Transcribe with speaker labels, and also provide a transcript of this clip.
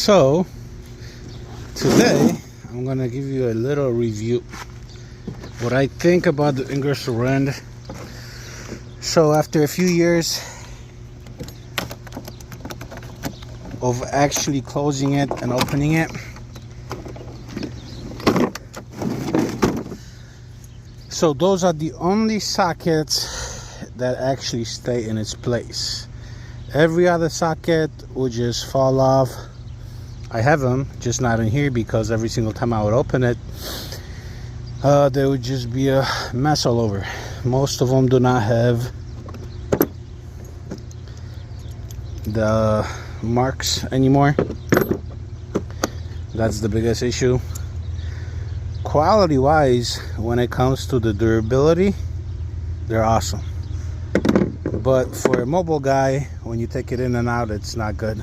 Speaker 1: So today I'm gonna give you a little review what I think about the Ingersoll wrench. So after a few years of actually closing it and opening it, so those are the only sockets that actually stay in its place. Every other socket would just fall off. I have them, just not in here, because every single time I would open it, there would just be a mess all over. Most of them do not have the marks anymore. That's the biggest issue. Quality wise, when it comes to the durability, they're awesome. But for a mobile guy, when you take it in and out, it's not good.